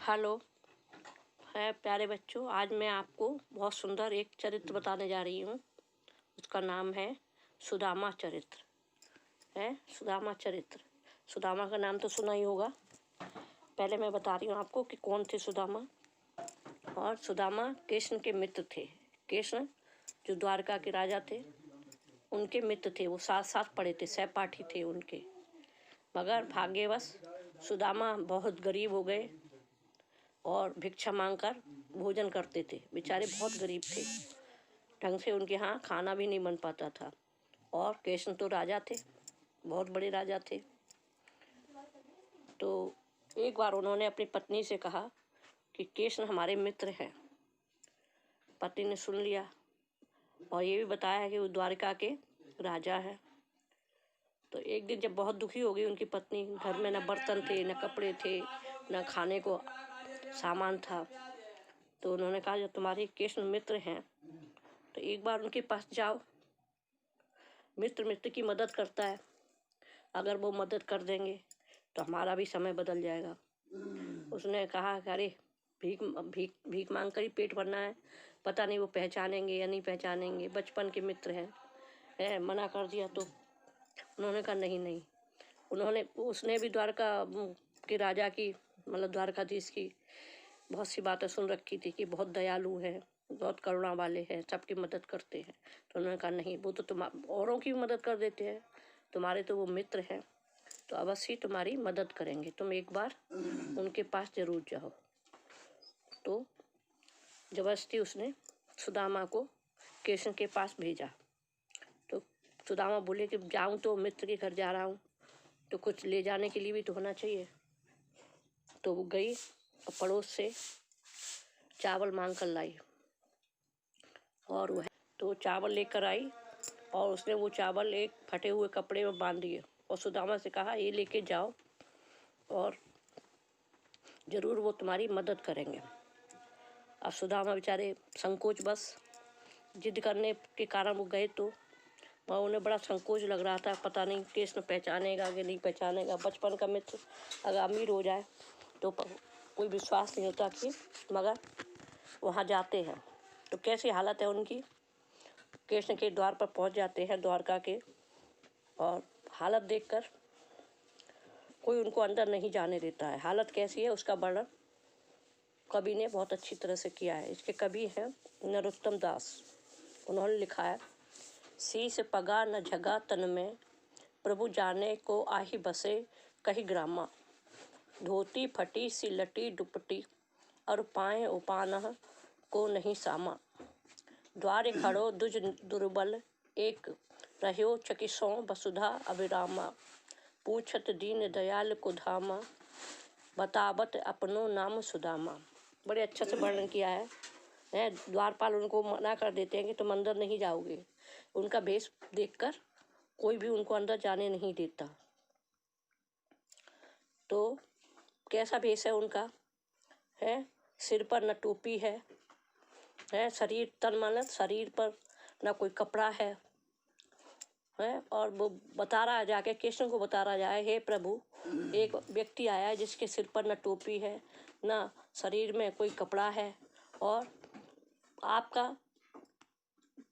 Hello है प्यारे बच्चों, आज मैं आपको बहुत सुंदर एक चरित्र बताने जा रही हूँ। उसका नाम है सुदामा चरित्र। है सुदामा चरित्र। सुदामा का नाम तो सुना ही होगा। पहले मैं बता रही हूँ आपको कि कौन थे सुदामा। और सुदामा कृष्ण के मित्र थे। कृष्ण जो द्वारका के राजा थे उनके मित्र थे। वो साथ साथ पढ़े थे, सहपाठी थे उनके। मगर भाग्यवश सुदामा बहुत गरीब हो गए और भिक्षा मांगकर भोजन करते थे। बेचारे बहुत गरीब थे, ढंग से उनके यहाँ खाना भी नहीं बन पाता था। और कृष्ण तो राजा थे, बहुत बड़े राजा थे। तो एक बार उन्होंने अपनी पत्नी से कहा कि कृष्ण हमारे मित्र हैं। पत्नी ने सुन लिया और ये भी बताया कि वो द्वारका के राजा हैं। तो एक दिन जब बहुत दुखी हो गई उनकी पत्नी, घर में न बर्तन थे, न कपड़े थे, न खाने को सामान था, तो उन्होंने कहा जब तुम्हारे कृष्ण मित्र हैं तो एक बार उनके पास जाओ। मित्र मित्र की मदद करता है, अगर वो मदद कर देंगे तो हमारा भी समय बदल जाएगा। उसने कहा कि अरे भीख भीख भीख मांग कर ही पेट भरना है, पता नहीं वो पहचानेंगे या नहीं पहचानेंगे, बचपन के मित्र हैं। मना कर दिया तो उन्होंने कहा नहीं। उसने भी द्वारका के राजा की, मतलब द्वारकाधीश की बहुत सी बातें सुन रखी थी कि बहुत दयालु है, बहुत करुणा वाले हैं, सबकी मदद करते हैं। तो उन्होंने कहा नहीं, वो तो तुम औरों की मदद कर देते हैं, तुम्हारे तो वो मित्र हैं, तो अवश्य तुम्हारी मदद करेंगे, तुम एक बार उनके पास जरूर जाओ। तो जबरदस्ती उसने सुदामा को कृष्ण के पास भेजा। तो सुदामा बोले कि जाऊं तो मित्र के घर जा रहा हूँ, तो कुछ ले जाने के लिए भी तो होना चाहिए। तो वो गई और पड़ोस से चावल मांग कर लाई और वह तो चावल लेकर आई और उसने वो चावल एक फटे हुए कपड़े में बांध दिए और सुदामा से कहा ये लेके जाओ और ज़रूर वो तुम्हारी मदद करेंगे। अब सुदामा बेचारे संकोच बस जिद करने के कारण वो गए, तो वहाँ उन्हें बड़ा संकोच लग रहा था, पता नहीं कृष्ण पहचानेगा कि नहीं पहचानेगा। बचपन का मित्र अगर अमीर हो जाए तो कोई विश्वास नहीं होता कि, मगर वहाँ जाते हैं तो कैसी हालत है उनकी। कृष्ण के द्वार पर पहुँच जाते हैं द्वारका के, और हालत देखकर कोई उनको अंदर नहीं जाने देता है। हालत कैसी है उसका वर्णन कवि ने बहुत अच्छी तरह से किया है। इसके कवि हैं नरोत्तम दास। उन्होंने लिखा है, शीस पगा न झगा तन में, प्रभु जाने को आही बसे कही ग्रामा। धोती फटी सी लटी दुपटी, और पाए उपान को नहीं सामा। द्वार खड़ो दुज दुर्बल एक, रह्यो चकिसों वसुधा अभिरामा। पूछत दीन दयाल को धामा, बतावत अपनो नाम सुदामा। बड़े अच्छा से वर्णन किया है। द्वारपाल उनको मना कर देते हैं कि तुम अंदर नहीं जाओगे। उनका भेष देखकर कोई भी उनको अंदर जाने नहीं देता। तो कैसा भेष है उनका? है सिर पर न टोपी है, शरीर तन मानत शरीर पर न कोई कपड़ा है। और वो बता रहा है, जाके कृष्ण को बता रहा जाए, हे प्रभु एक व्यक्ति आया है जिसके सिर पर न टोपी है, न शरीर में कोई कपड़ा है, और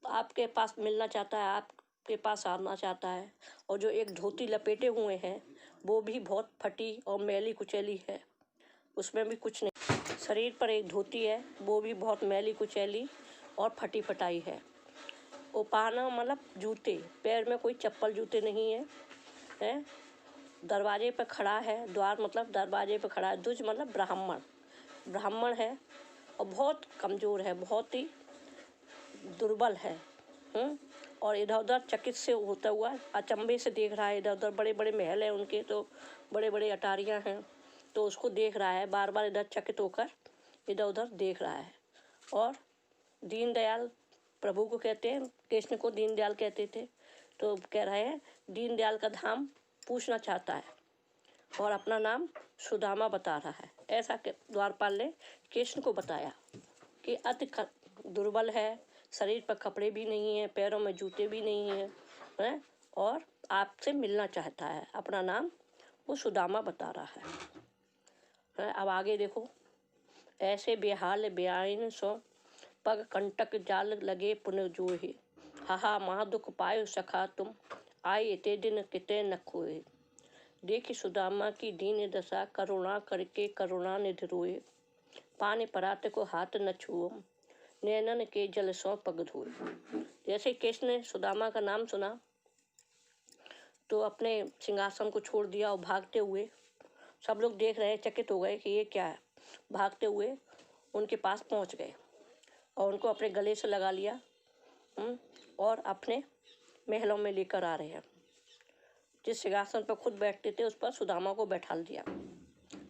आपके पास मिलना चाहता है, आपके पास आना चाहता है। और जो एक धोती लपेटे हुए हैं वो भी बहुत फटी और मैली कुचैली है, उसमें भी कुछ नहीं। शरीर पर एक धोती है वो भी बहुत मैली कुचैली और फटी फटाई है। उपाना मतलब जूते, पैर में कोई चप्पल जूते नहीं है। दरवाजे पर खड़ा है, द्वार मतलब दरवाजे पर खड़ा है। दुज मतलब ब्राह्मण है और बहुत कमज़ोर है, बहुत ही दुर्बल है। और इधर उधर चकित से होता हुआ अचंभे से देख रहा है। इधर उधर बड़े बड़े महल हैं उनके, तो बड़े बड़े अटारियाँ हैं, तो उसको देख रहा है, बार बार इधर चकित होकर इधर उधर देख रहा है। और दीनदयाल प्रभु को कहते हैं, कृष्ण को दीनदयाल कहते थे, तो कह रहे हैं दीनदयाल का धाम पूछना चाहता है और अपना नाम सुदामा बता रहा है। ऐसा द्वारपाल ने कृष्ण को बताया कि अति दुर्बल है, शरीर पर कपड़े भी नहीं है, पैरों में जूते भी नहीं है, और आपसे मिलना चाहता है। अपना नाम वो सुदामा बता रहा है। अब आगे देखो ऐसे बेहाल बेआइन सो पग कंटक जाल लगे पुन जोहे। हाहा महा दुख पायो सखा तुम, आए इते दिन किते न खोए। देखी सुदामा की दीन दशा, करुणा करके करुणा निधि रोए। पानी परात को हाथ न छुओ, नैनन के जल सो पग धोए। जैसे कृष्ण ने सुदामा का नाम सुना तो अपने सिंहासन को छोड़ दिया और भागते हुए, सब लोग देख रहे, चकित हो गए कि ये क्या है। भागते हुए उनके पास पहुंच गए और उनको अपने गले से लगा लिया और अपने महलों में लेकर आ रहे हैं। जिस सिंहासन पर खुद बैठते थे उस पर सुदामा को बैठा दिया।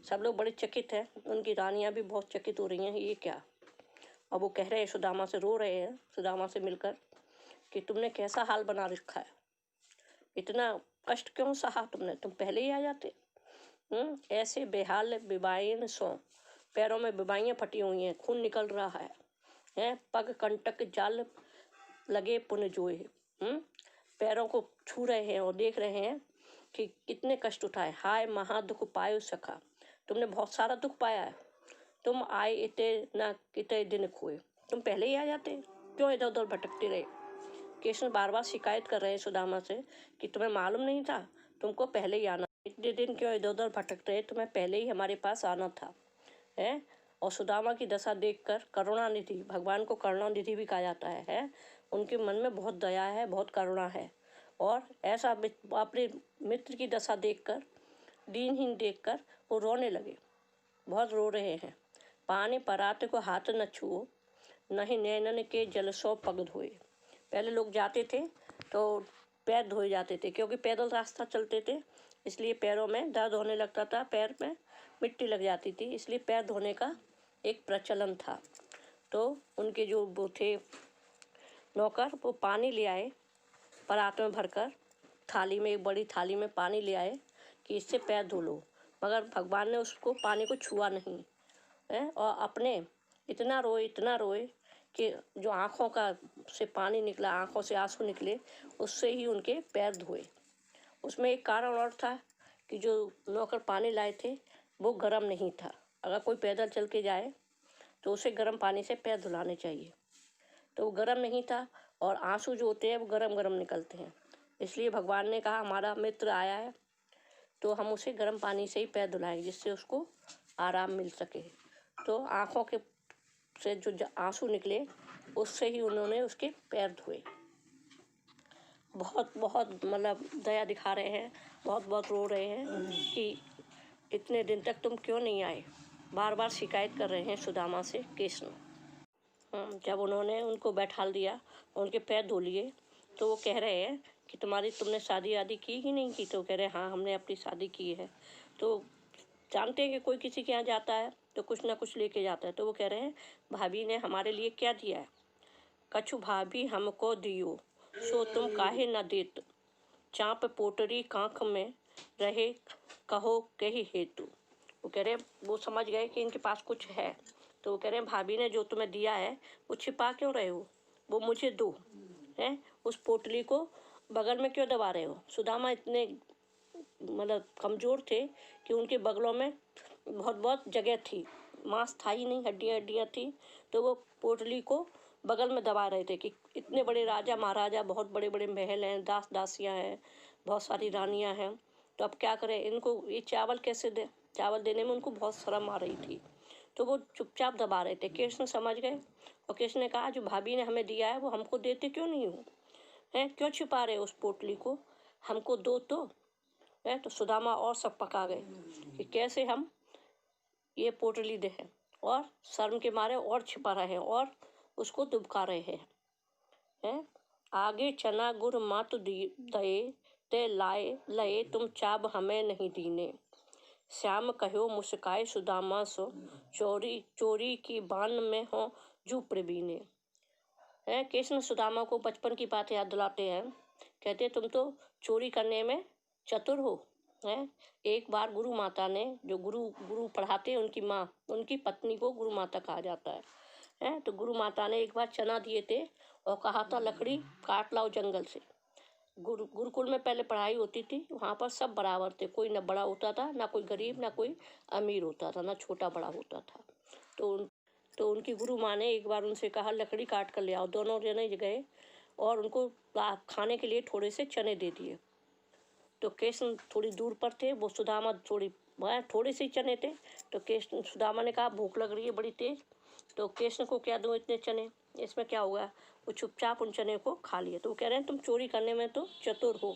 सब लोग बड़े चकित हैं, उनकी रानियां भी बहुत चकित हो रही हैं, ये क्या। और वो कह रहे हैं सुदामा से, रो रहे हैं सुदामा से मिलकर कि तुमने कैसा हाल बना रखा है, इतना कष्ट क्यों सहा तुमने, तुम पहले ही आ जाते। ऐसे बेहाल बिबाइन सो, पैरों में बिबाइयाँ फटी हुई हैं, खून निकल रहा है, पग कंटक जाल लगे पुन जोए। पैरों को छू रहे हैं और देख रहे हैं कि कितने कष्ट उठाए। हाय महा दुख पायो सखा, तुमने बहुत सारा दुख पाया है। तुम आए इते न किते दिन खोए, तुम पहले ही आ जाते, क्यों इधर उधर भटकते रहे। कृष्ण बार बार शिकायत कर रहे हैं सुदामा से कि तुम्हें मालूम नहीं था, तुमको पहले ही आना, इतने दिन क्यों इधर उधर भटक रहे, तुम्हें पहले ही हमारे पास आना था है। और सुदामा की दशा देखकर करुणानिधि, भगवान को करुणानिधि भी कहा जाता है, उनके मन में बहुत दया है, बहुत करुणा है। और ऐसा अपने मित्र की दशा देखकर, दीनहीन देखकर वो रोने लगे, बहुत रो रहे हैं। पानी परात को हाथ न छुओ, नहीं नैनन के जल सो पग धोए। पहले लोग जाते थे तो पैर धोए जाते थे, क्योंकि पैदल रास्ता चलते थे, इसलिए पैरों में दर्द होने लगता था, पैर में मिट्टी लग जाती थी, इसलिए पैर धोने का एक प्रचलन था। तो उनके जो वो थे नौकर, वो पानी ले आए परात में भरकर, थाली में, एक बड़ी थाली में पानी ले आए कि इससे पैर धो लो। मगर भगवान ने उसको पानी को छुआ नहीं है, और अपने इतना रोए कि जो आँखों का से पानी निकला, आँखों से आंसू निकले, उससे ही उनके पैर धोए। उसमें एक कारण और था कि जो नौकर पानी लाए थे वो गर्म नहीं था। अगर कोई पैदल चल के जाए तो उसे गर्म पानी से पैर धुलाने चाहिए, तो वो गर्म नहीं था, और आंसू जो होते हैं वो गरम गरम निकलते हैं। इसलिए भगवान ने कहा हमारा मित्र आया है तो हम उसे गर्म पानी से ही पैर धुलाएंगे, जिससे उसको आराम मिल सके। तो आँखों के से जो आंसू निकले उससे ही उन्होंने उसके पैर धोए। बहुत बहुत मतलब दया दिखा रहे हैं, बहुत बहुत रो रहे हैं कि इतने दिन तक तुम क्यों नहीं आए, बार बार शिकायत कर रहे हैं सुदामा से कृष्ण। जब उन्होंने उनको बैठा दिया, उनके पैर धो लिए, तो वो कह रहे हैं कि तुमने शादी आदि की ही नहीं की। तो कह रहे हैं हाँ हमने अपनी शादी की है। तो जानते हैं कि कोई किसी के यहाँ जाता है तो कुछ ना कुछ लेके जाता है। तो वो कह रहे हैं भाभी ने हमारे लिए क्या दिया है। कछु भाभी हमको दियो, सो तुम काहे न देत, चाँप पोटरी कांख में रहे, कहो कही हेतु। वो कह रहे वो समझ गए कि इनके पास कुछ है। तो वो कह रहे हैं भाभी ने जो तुम्हें दिया है वो छिपा क्यों रहे हो, वो मुझे दो है। उस पोटली को बगल में क्यों दबा रहे हो। सुदामा इतने मतलब कमज़ोर थे कि उनके बगलों में बहुत बहुत जगह थी, मांस था ही नहीं, हड्डियाँ थी। तो वो पोटली को बगल में दबा रहे थे कि इतने बड़े राजा महाराजा, बहुत बड़े बड़े महल हैं, दास दासियाँ हैं, बहुत सारी रानियाँ हैं, तो अब क्या करें, इनको ये चावल कैसे दें। चावल देने में उनको बहुत शर्म आ रही थी, तो वो चुपचाप दबा रहे थे। कृष्ण समझ गए और कृष्ण ने कहा जो भाभी ने हमें दिया है वो हमको देते क्यों नहीं हो, है क्यों छिपा रहे हो उस पोटली को, हमको दो तो है। तो सुदामा और सब पका गए कि कैसे हम ये पोटली दे, और शर्म के मारे और छिपा रहे हैं और उसको दुबका रहे हैं। आगे चना गुड़ मात दये, ते लाए लए तुम चाब हमें नहीं दीने, श्याम कहो मुस्काए सुदामा सो, चोरी की बान में हो जू प्रवीणे। है कृष्ण सुदामा को बचपन की बात याद दिलाते हैं, कहते तुम तो चोरी करने में चतुर हो है। एक बार गुरु माता ने, जो गुरु पढ़ाते हैं उनकी माँ, उनकी पत्नी को गुरु माता कहा जाता है। तो गुरु माता ने एक बार चना दिए थे और कहा था लकड़ी काट लाओ जंगल से। गुरुकुल में पहले पढ़ाई होती थी, वहाँ पर सब बराबर थे, कोई ना बड़ा होता था, ना कोई गरीब, ना कोई अमीर होता था, ना छोटा बड़ा होता था। तो उनकी गुरु माँ ने एक बार उनसे कहा लकड़ी काट कर ले आओ। दोनों जने गए और उनको खाने के लिए थोड़े से चने दे दिए। तो कृष्ण थोड़ी दूर पर थे, वो सुदामा थोड़े से चने थे। तो कृष्ण सुदामा ने कहा भूख लग रही है बड़ी तेज, तो कृष्ण को क्या दूँ इतने चने, इसमें क्या होगा। वो चुपचाप उन चने को खा लिए। तो वो कह रहे हैं तुम चोरी करने में तो चतुर हो,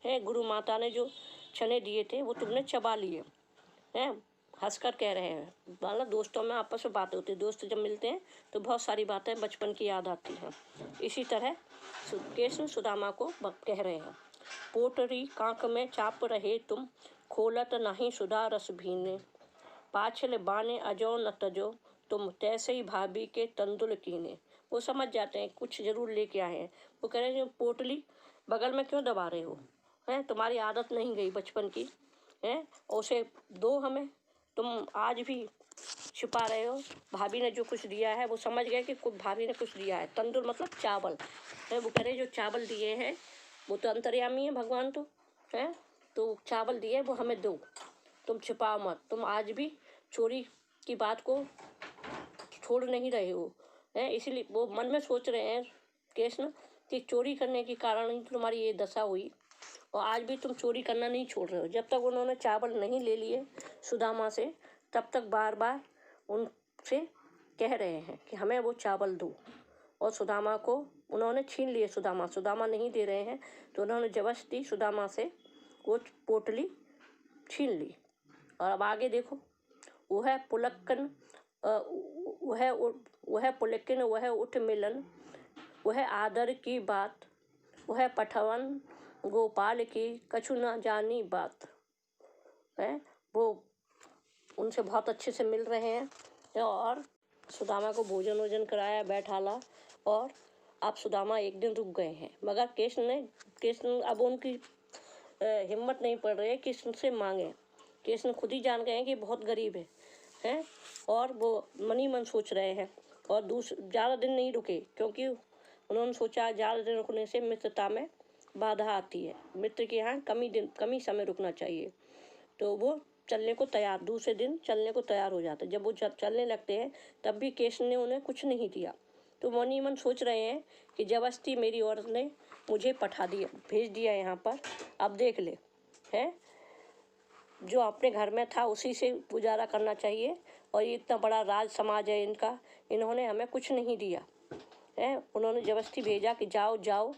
है गुरु माता ने जो चने दिए थे वो तुमने चबा लिए हैं। हंसकर कह रहे हैं, मतलब दोस्तों में आपस में बातें होती है, दोस्त जब मिलते हैं तो बहुत सारी बातें बचपन की याद आती हैं। इसी तरह कृष्ण सुदामा को कह रहे हैं, पोटरी कांक में चाप रहे तुम, खोलत नहीं सुधा रस भीने, पाछल बाने अजो न तजो, तुम तैसे ही भाभी के तंदुल कीने। वो समझ जाते हैं कुछ जरूर लेके आए हैं। वो कह रहे हैं पोटली बगल में क्यों दबा रहे हो, हैं तुम्हारी आदत नहीं गई बचपन की, हैं उसे दो हमें, तुम आज भी छुपा रहे हो। भाभी ने जो कुछ दिया है वो समझ गए कि भाभी ने कुछ दिया है। तंदुर मतलब चावल है। वो कह रहे जो चावल दिए हैं वो तो अंतर्यामी है भगवान, तो है तो चावल दिए वो हमें दो, तुम छुपाओ मत। तुम आज भी चोरी की बात को छोड़ नहीं रहे हो, है इसीलिए वो मन में सोच रहे हैं कृष्ण कि चोरी करने के कारण ही तुम्हारी ये दशा हुई, और आज भी तुम चोरी करना नहीं छोड़ रहे हो। जब तक उन्होंने चावल नहीं ले लिए सुदामा से, तब तक बार बार उनसे कह रहे हैं कि हमें वो चावल दो, और सुदामा को उन्होंने छीन लिए। सुदामा नहीं दे रहे हैं, तो उन्होंने जबरदस्ती सुदामा से वो पोटली छीन ली। और अब आगे देखो, वह पुलक्कन वह पुलकिन वह उठ मिलन, वह आदर की बात, वह पठवन गोपाल की कछु न जानी बात, है वो उनसे बहुत अच्छे से मिल रहे हैं और सुदामा को भोजन वोजन कराया, बैठाला, और अब सुदामा एक दिन रुक गए हैं। मगर कृष्ण अब उनकी हिम्मत नहीं पड़ रही है कृष्ण से मांगे। कृष्ण खुद ही जान गए हैं कि बहुत गरीब है, और वो मन ही मन सोच रहे हैं। और ज़्यादा दिन नहीं रुके, क्योंकि उन्होंने सोचा ज़्यादा दिन रुकने से मित्रता में बाधा आती है, मित्र के यहाँ कमी समय रुकना चाहिए। तो वो चलने को तैयार, दूसरे दिन चलने को तैयार हो जाते। जब वो चलने लगते हैं तब भी कृष्ण ने उन्हें कुछ नहीं दिया। तो मन ही मन सोच रहे हैं कि जबरदस्ती मेरी औरत ने मुझे भेज दिया यहाँ पर, अब देख ले, है जो अपने घर में था उसी से गुजारा करना चाहिए, और ये इतना बड़ा राज समाज है इनका, इन्होंने हमें कुछ नहीं दिया है। उन्होंने जबरदस्ती भेजा कि जाओ जाओ,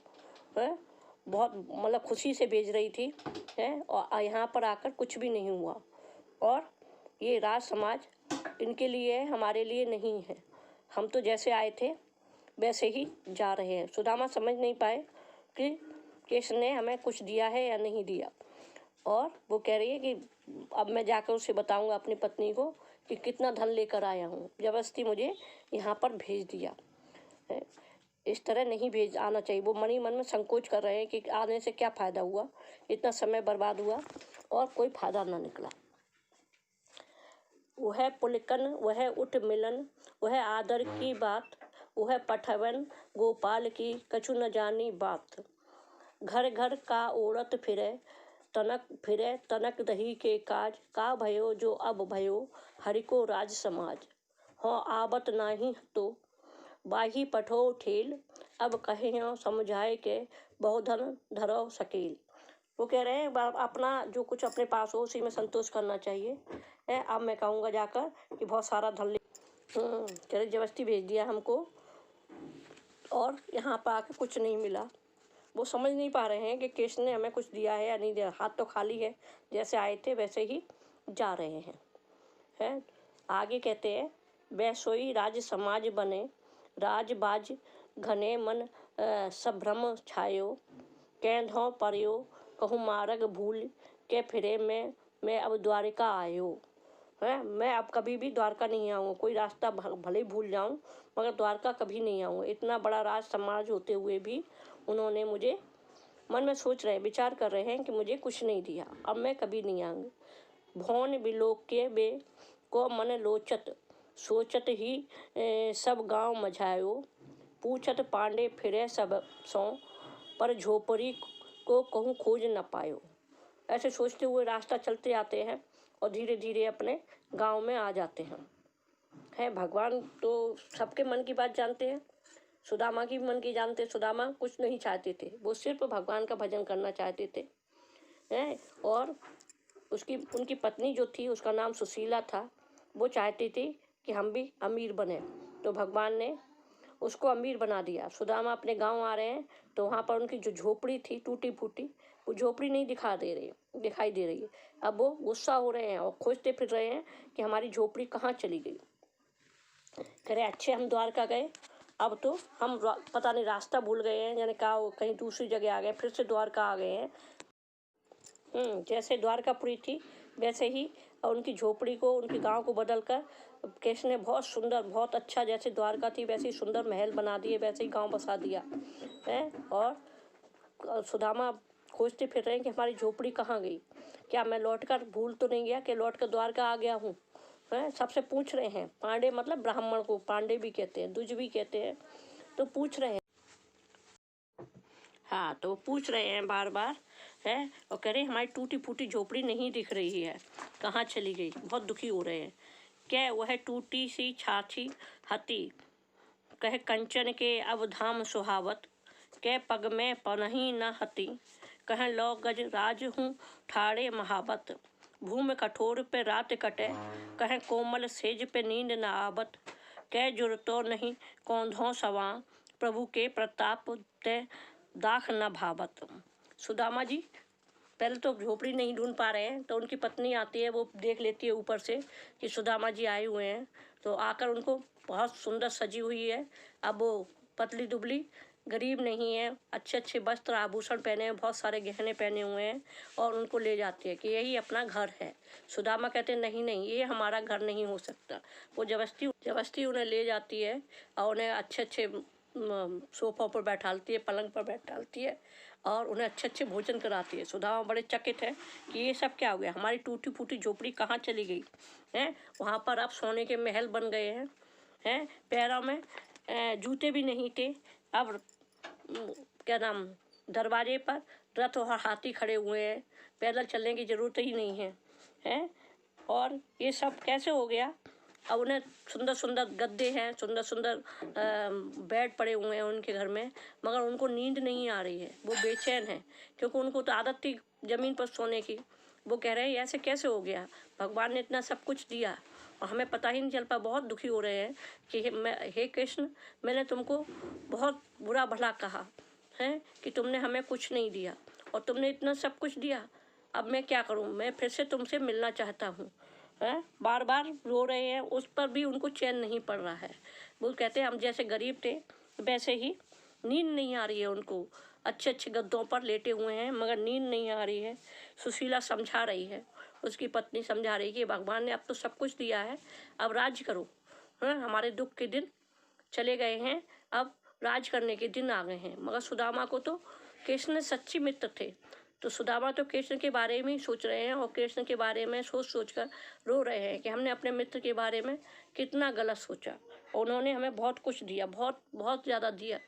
है बहुत मतलब खुशी से भेज रही थी, है और यहाँ पर आकर कुछ भी नहीं हुआ। और ये राज समाज इनके लिए है, हमारे लिए नहीं है। हम तो जैसे आए थे वैसे ही जा रहे हैं। सुदामा समझ नहीं पाए कि कृष्ण ने हमें कुछ दिया है या नहीं दिया, और वो कह रही है कि अब मैं जाकर उसे बताऊंगा अपनी पत्नी को कि कितना धन लेकर आया हूँ, जबरदस्ती मुझे यहाँ पर भेज दिया है। इस तरह नहीं भेज आना चाहिए। वो मन ही मन में संकोच कर रहे हैं कि आने से क्या फ़ायदा हुआ, इतना समय बर्बाद हुआ और कोई फ़ायदा ना निकला। वह पुलकन वह उठ मिलन, वह आदर की बात, वह पठवन गोपाल की कछु न जानी बात, घर घर का ओरत फिरे तनक दही के काज, का भयो जो अब भयो हरि को राज समाज, हो आवत नाही तो बाही पठो ठेल, अब कहे समझाए के बहुधन धरो सकेल। वो कह रहे हैं अपना जो कुछ अपने पास हो उसी में संतोष करना चाहिए है। अब मैं कहूँगा जाकर कि बहुत सारा धन कह रहे जबरदस्ती भेज दिया हमको, और यहाँ पर आकर कुछ नहीं मिला। वो समझ नहीं पा रहे हैं कि कृष्ण ने हमें कुछ दिया है या नहीं दिया। हाथ तो खाली है, जैसे आए थे वैसे ही जा रहे हैं। आगे कहते हैं, वैसोई राज समाज बने, राज बाज घने मन संभ्रम छायो, कैंधों पर्यो कहूँ मार्ग भूल के फिरे मैं अब द्वारिका आयो, है मैं अब कभी भी द्वारका नहीं आऊँगा। कोई रास्ता भले ही भूल जाऊँ मगर द्वारका कभी नहीं आऊँगा। इतना बड़ा राज समाज होते हुए भी उन्होंने मुझे, मन में सोच रहे विचार कर रहे हैं कि मुझे कुछ नहीं दिया, अब मैं कभी नहीं आऊँगी। भौन बिलोके बे को मन लोचत, सोचत ही सब गांव मझायो, पूछत पांडे फिरे सब सौ, पर झोपड़ी को कहूँ खोज न पायो। ऐसे सोचते हुए रास्ता चलते आते हैं और धीरे धीरे अपने गांव में आ जाते हैं। है। भगवान तो सबके मन की बात जानते हैं, सुदामा की मन की जानते। सुदामा कुछ नहीं चाहते थे, वो सिर्फ भगवान का भजन करना चाहते थे हैं। और उनकी पत्नी जो थी उसका नाम सुशीला था, वो चाहती थी कि हम भी अमीर बने, तो भगवान ने उसको अमीर बना दिया। सुदामा अपने गांव आ रहे हैं तो वहाँ पर उनकी जो झोपड़ी थी टूटी फूटी, वो झोपड़ी नहीं दिखाई दे रही है। अब वो गुस्सा हो रहे हैं और खोजते फिर रहे हैं कि हमारी झोपड़ी कहाँ चली गई। कह रहे अच्छे हम द्वारका गए, अब तो हम पता नहीं रास्ता भूल गए हैं, यानी कहीं दूसरी जगह आ गए, फिर से द्वारका आ गए हैं। जैसे द्वारकापुरी थी वैसे ही और उनकी झोपड़ी को, उनके गांव को बदलकर कृष्ण ने बहुत सुंदर, बहुत अच्छा, जैसे द्वारका थी वैसे ही सुंदर महल बना दिए, वैसे ही गांव बसा दिया है। और सुदामा खोजते फिर रहे हैं कि हमारी झोपड़ी कहाँ गई, क्या मैं लौटकर भूल तो नहीं गया, कि लौटकर द्वारका आ गया हूँ। सबसे पूछ रहे हैं। पांडे मतलब ब्राह्मण को पांडे भी कहते हैं, द्विज भी कहते हैं, तो पूछ रहे हैं। हाँ, तो पूछ रहे हैं बार बार है और कह रहे हमारी टूटी फूटी झोपड़ी नहीं दिख रही है, कहाँ चली गई, बहुत दुखी हो रहे हैं। क्या वह टूटी सी छाछी हती, कह कंचन के अब धाम सुहावत, कह पग में पनही न हती, कह लो गज राज हूँ ठाड़े महावत, भूमि कठोर पे रात कटे, कह कोमल सेज पे नींद न आवत, कह जुरतो नहीं कौंधों सवा, प्रभु के प्रताप ते दाख न भावत। सुदामा जी पहले तो झोपड़ी नहीं ढूंढ पा रहे हैं, तो उनकी पत्नी आती है, वो देख लेती है ऊपर से कि सुदामा जी आए हुए हैं, तो आकर उनको बहुत सुंदर सजी हुई है। अब वो पतली दुबली गरीब नहीं है, अच्छे अच्छे वस्त्र आभूषण पहने हैं, बहुत सारे गहने पहने हुए हैं, और उनको ले जाती है कि यही अपना घर है। सुदामा कहते हैं नहीं नहीं, ये हमारा घर नहीं हो सकता। वो जबरदस्ती उन्हें ले जाती है और उन्हें अच्छे अच्छे सोफों पर बैठालती है, पलंग पर बैठालती है, और उन्हें अच्छे अच्छे भोजन कराती है। सुदामा बड़े चकित है कि ये सब क्या हो गया, हमारी टूटी फूटी झोपड़ी कहाँ चली गई है। वहाँ पर अब सोने के महल बन गए हैं। पैरों में जूते भी नहीं थे, अब क्या नाम, दरवाजे पर रथ और हाथी खड़े हुए हैं, पैदल चलने की ज़रूरत ही नहीं है। और ये सब कैसे हो गया। अब उन्हें सुंदर सुंदर गद्दे हैं, सुंदर सुंदर बेड पड़े हुए हैं उनके घर में, मगर उनको नींद नहीं आ रही है, वो बेचैन है, क्योंकि उनको तो आदत थी ज़मीन पर सोने की। वो कह रहे हैं ऐसे कैसे हो गया, भगवान ने इतना सब कुछ दिया और हमें पता ही नहीं चल पा। बहुत दुखी हो रहे हैं कि हे कृष्ण, मैंने तुमको बहुत बुरा भला कहा है कि तुमने हमें कुछ नहीं दिया, और तुमने इतना सब कुछ दिया, अब मैं क्या करूं, मैं फिर से तुमसे मिलना चाहता हूं। है, बार बार रो रहे हैं, उस पर भी उनको चैन नहीं पड़ रहा है। वो कहते हैं हम जैसे गरीब थे वैसे ही, नींद नहीं आ रही है उनको, अच्छे अच्छे गद्दों पर लेटे हुए हैं मगर नींद नहीं आ रही है। सुशीला समझा रही है, उसकी पत्नी समझा रही है कि भगवान ने अब तो सब कुछ दिया है, अब राज करो। हमारे दुख के दिन चले गए हैं, अब राज करने के दिन आ गए हैं। मगर सुदामा को तो कृष्ण सच्ची मित्र थे, तो सुदामा तो कृष्ण के बारे में ही सोच रहे हैं और कृष्ण के बारे में सोच सोच कर रो रहे हैं कि हमने अपने मित्र के बारे में कितना गलत सोचा, और उन्होंने हमें बहुत कुछ दिया, बहुत बहुत ज़्यादा दिया,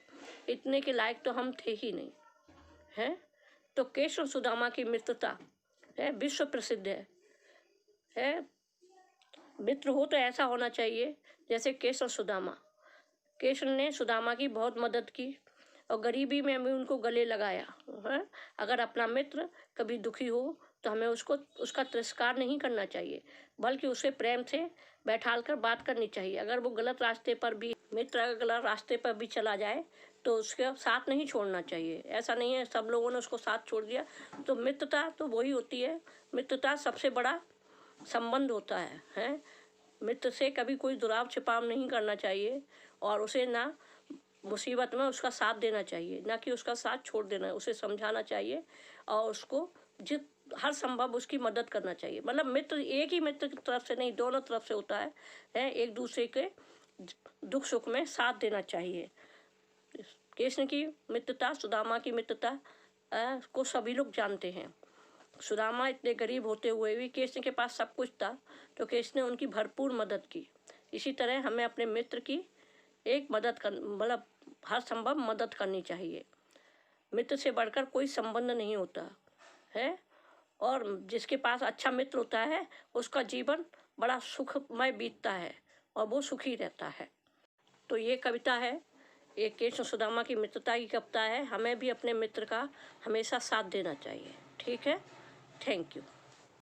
इतने के लायक तो हम थे ही नहीं हैं। तो कृष्ण सुदामा की मित्रता है विश्व प्रसिद्ध है। मित्र हो तो ऐसा होना चाहिए जैसे कृष्ण सुदामा। कृष्ण ने सुदामा की बहुत मदद की और गरीबी में भी उनको गले लगाया है। अगर अपना मित्र कभी दुखी हो तो हमें उसका तिरस्कार नहीं करना चाहिए, बल्कि उसे प्रेम से बैठालकर बात करनी चाहिए। अगर वो गलत रास्ते पर भी, मित्र अगर गलत रास्ते पर भी चला जाए तो उसके साथ नहीं छोड़ना चाहिए। ऐसा नहीं है सब लोगों ने उसको साथ छोड़ दिया। तो मित्रता तो वही होती है, मित्रता सबसे बड़ा संबंध होता है। मित्र से कभी कोई दुराव छिपाव नहीं करना चाहिए और उसे ना मुसीबत में उसका साथ देना चाहिए, ना कि उसका साथ छोड़ देना। उसे समझाना चाहिए और उसको हर संभव उसकी मदद करना चाहिए। मतलब मित्र एक ही मित्र की तरफ से नहीं, दोनों तरफ से होता है। एक दूसरे के दुख सुख में साथ देना चाहिए। कृष्ण की मित्रता, सुदामा की मित्रता को सभी लोग जानते हैं। सुदामा इतने गरीब होते हुए भी कृष्ण के पास सब कुछ था, तो कृष्ण ने उनकी भरपूर मदद की। इसी तरह हमें अपने मित्र की एक मदद कर, मतलब हर संभव मदद करनी चाहिए। मित्र से बढ़कर कोई संबंध नहीं होता है, और जिसके पास अच्छा मित्र होता है उसका जीवन बड़ा सुखमय बीतता है। और वो सुखी रहता है। तो ये कविता है, ये कृष्ण सुदामा की मित्रता की कविता है। हमें भी अपने मित्र का हमेशा साथ देना चाहिए। ठीक है, थैंक यू।